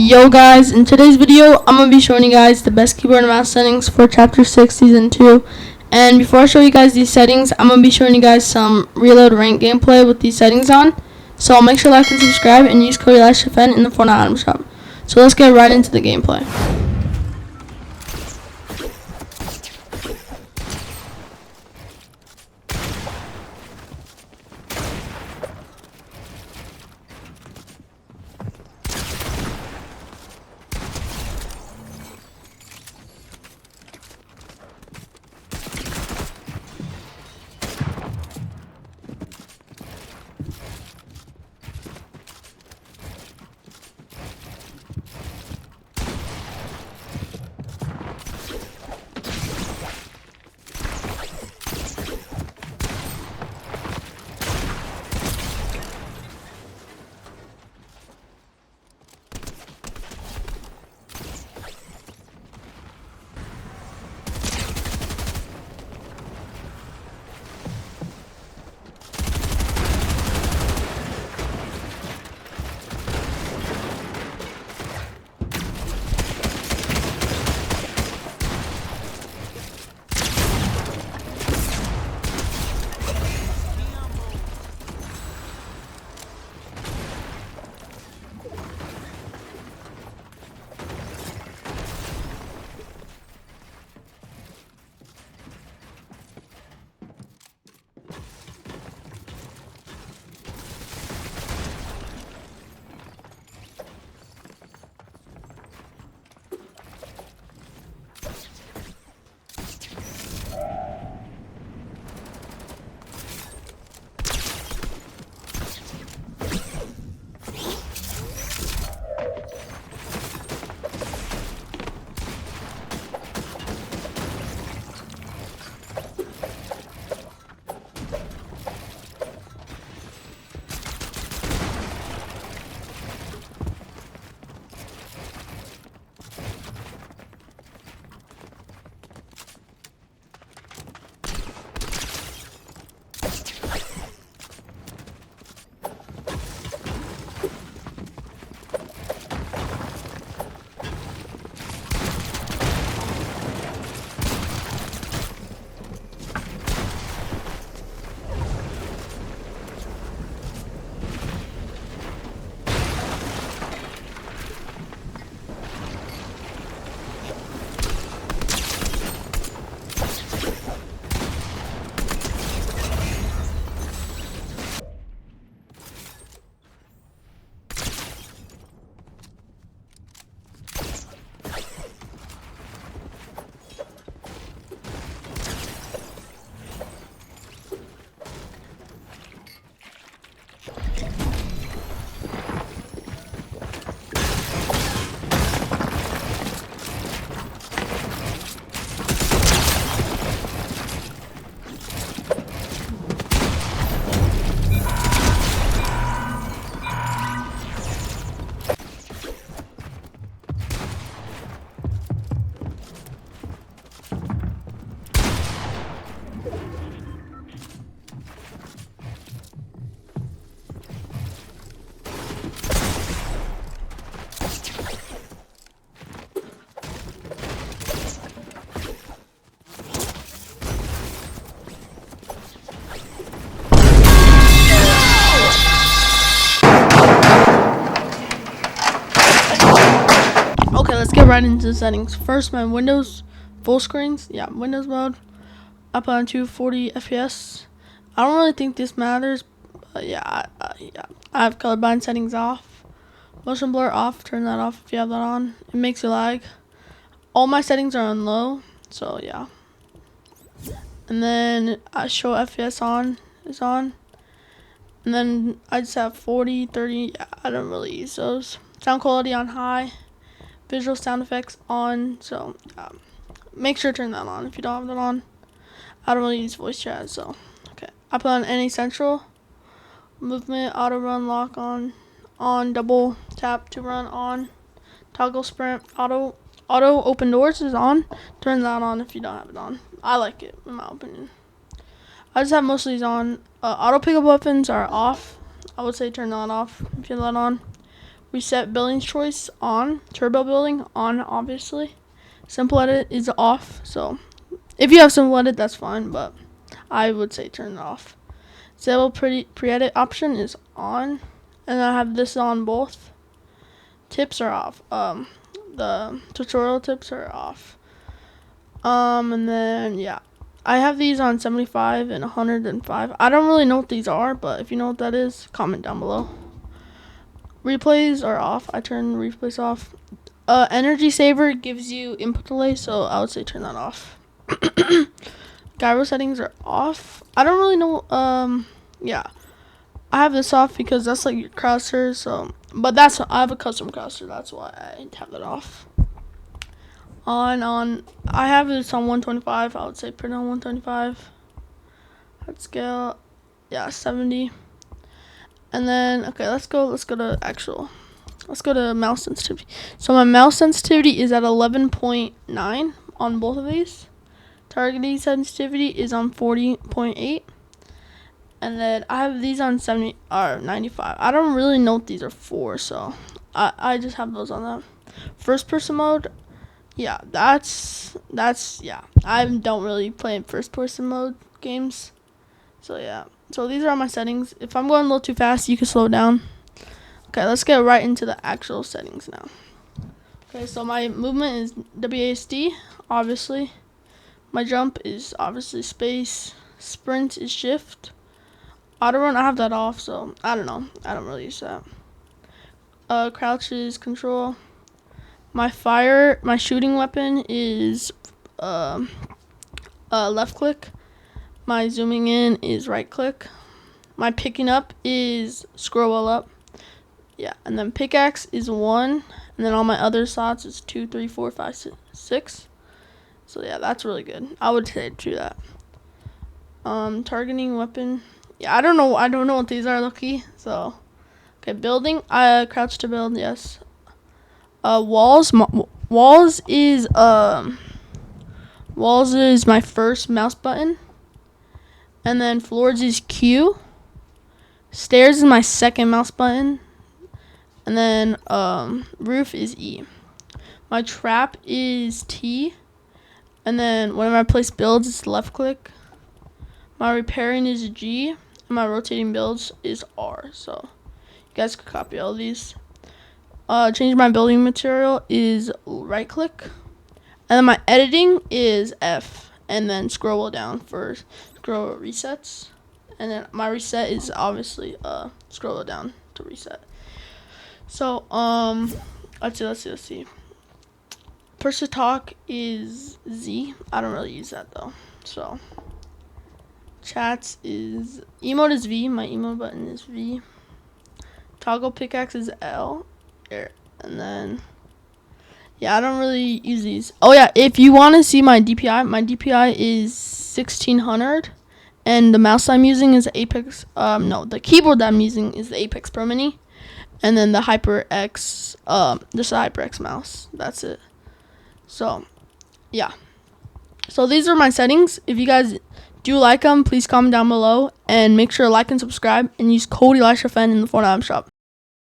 Yo guys, in today's video I'm going to be showing you guys the best keyboard and mouse settings for chapter 6 season 2. And before I show you guys these settings, I'm going to be showing you guys some reload rank gameplay with these settings on. So make sure to like and subscribe and use codelife in the Fortnite item shop. So let's get right into the gameplay. Okay, let's get right into the settings. First, my Windows full screens. Yeah, Windows mode. I put on 240 FPS. I don't really think this matters. But yeah, I have colorblind settings off. Motion blur off. Turn that off if you have that on. It makes you lag. All my settings are on low. So yeah. And then I show FPS on is on. And then I just have 40, 30. Yeah, I don't really use those. Sound quality on high. Visual sound effects on, so make sure to turn that on if you don't have that on. I don't really use voice chat, so okay. I put on any central movement, auto run, lock on, double tap to run on, toggle sprint, auto open doors is on. Turn that on if you don't have it on. I like it in my opinion. I just have most of these on. Auto pickup weapons are off. I would say turn that off if you have that on. Reset building choice on. Turbo building on, obviously. Simple edit is off, so if you have simple edit, that's fine, but I would say turn it off. Disable pre-edit option is on, and I have this on both. Tips are off. The tutorial tips are off. And then yeah, I have these on 75 and 105. I don't really know what these are, but if you know what that is, comment down below. Replays are off. I turn replays off. Energy saver gives you input delay, so I would say turn that off. Gyro settings are off. I don't really know. Yeah, I have this off because that's like your crosshair. So, but I have a custom crosshair. That's why I have that off. On. I have this on 125. I would say put it on 125. Let's scale. Yeah, 70. And then okay, let's go to mouse sensitivity. So my mouse sensitivity is at 11.9 on both of these. Targeting sensitivity is on 40.8. And then I have these on 70 or 95. I don't really know what these are for, so I just have those on that. First person mode, yeah, that's yeah. I don't really play first person mode games. So yeah. So these are my settings. If I'm going a little too fast, you can slow down. Okay, let's get right into the actual settings now. Okay, so my movement is WASD, obviously. My jump is obviously space. Sprint is shift. Auto run, I have that off, so I don't know. I don't really use that. Crouch is control. My shooting weapon is left click. My zooming in is right click. My picking up is scroll wheel up. Yeah, and then pickaxe is 1, and then all my other slots is 2, 3, 4, 5, 6. So yeah, that's really good. I would say do that. Targeting weapon. Yeah, I don't know what these are, Loki. So okay, building. Crouch to build. Yes. Walls. Walls is my first mouse button, and then floors is Q. Stairs is my second mouse button. And then roof is E. My trap is T. And then whenever I place builds, it's left click. My repairing is G. And my rotating builds is R. So you guys could copy all these. Change my building material is right click. And then my editing is F. And then scroll wheel down for scroll resets. And then my reset is obviously scroll wheel down to reset. So, let's see. Push to talk is Z. I don't really use that though. So, chats is, emote is V. My emote button is V. Toggle pickaxe is L. And then, yeah, I don't really use these. Oh yeah, if you want to see my DPI is 1600. And the mouse I'm using is Apex, the keyboard that I'm using is the Apex Pro Mini. And then the Hyperx, just a Hyperx mouse. That's it. So, yeah. So these are my settings. If you guys do like them, please comment down below. And make sure to like and subscribe. And use codelife in the Fortnite shop.